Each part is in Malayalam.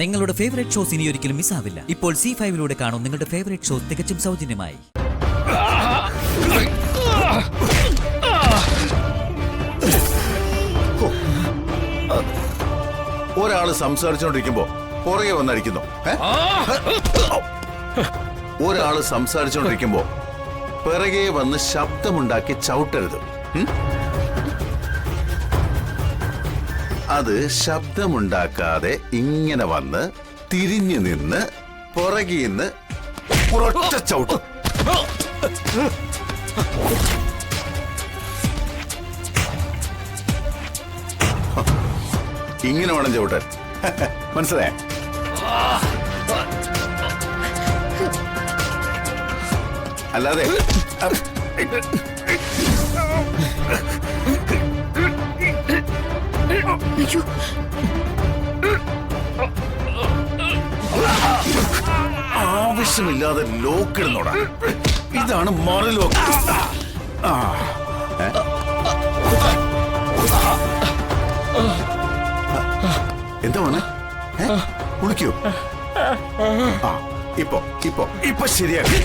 നിങ്ങളുടെ ഫേവറേറ്റ് ഷോസ് ഇനി ഒരിക്കലും മിസ്സാവില്ല. ഇപ്പോൾ C5 കാണും നിങ്ങളുടെ ഫേവറേറ്റ് ഷോസ് തികച്ചും സൗജന്യമായി. ഒരാള് സംസാരിച്ചോണ്ടിരിക്കുമ്പോ പുറകെ വന്നടിക്കുന്നു. ഒരാള് സംസാരിച്ചോണ്ടിരിക്കുമ്പോ പിറകെ വന്ന് ശബ്ദമുണ്ടാക്കി ചവിട്ടരുത്. അത് ശബ്ദമുണ്ടാക്കാതെ ഇങ്ങനെ വന്ന് തിരിഞ്ഞു നിന്ന് പുറകിന്ന് ഒരൊറ്റ ചവിട്ട്. ഇങ്ങനെ വേണം ചവിട്ടാൻ. മനസ്സിലായ? അല്ലാതെ ആവശ്യമില്ലാതെ ലോക്ക് ഇടുന്നോടാ. ഇതാണ് മറ ലോക്ക്. എന്താ വന്നെ? കുളിക്കൂ. ഇപ്പൊ ഇപ്പൊ ഇപ്പൊ ശരിയാക്കി.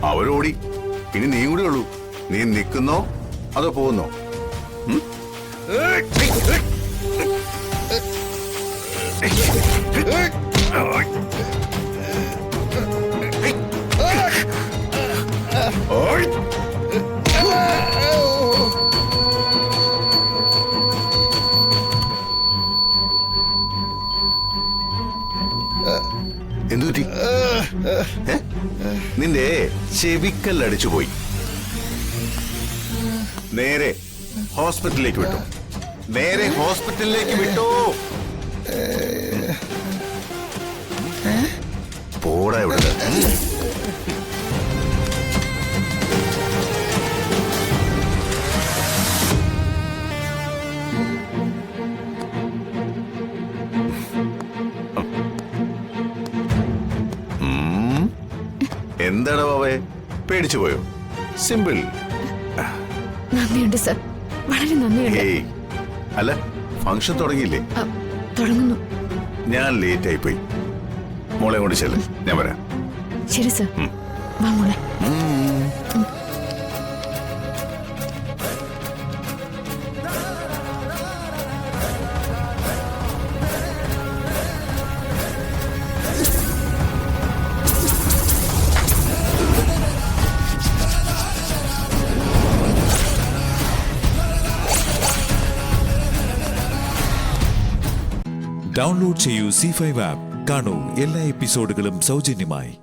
അവരോടി. ഇനി നീ കൂടെ ഉള്ളൂ. നീ നിൽക്കുന്നോ അതോ പോകുന്നോ? എന്തുപറ്റി? നിന്റെ ചെവിക്കല്ലടിച്ചു പോയി. നേരെ ഹോസ്പിറ്റലിലേക്ക് വിട്ടു. നേരെ ഹോസ്പിറ്റലിലേക്ക് വിട്ടോ. പോടാ ഇവിടെ. എന്താടാ ബാബേ, പേടിച്ചു പോയോ? സിമ്പിൾ. നന്ദിയുണ്ട് സർ, വളരെ നന്ദിയുണ്ട്. അല്ല, ഫംഗ്ഷൻ തുടങ്ങിയില്ലേ? തുടങ്ങുന്നു. ഞാൻ ലേറ്റ് ആയി പോയി. മോളെ കൊണ്ട് ചെല്ല്, ഞാൻ വരാം. ശരി സർ. വാ മോളെ. ഡൗൺലോഡ് ചെയ്യൂ C5 ആപ്പ്. കാണൂ എല്ലാ എപ്പിസോഡുകളും സൗജന്യമായി.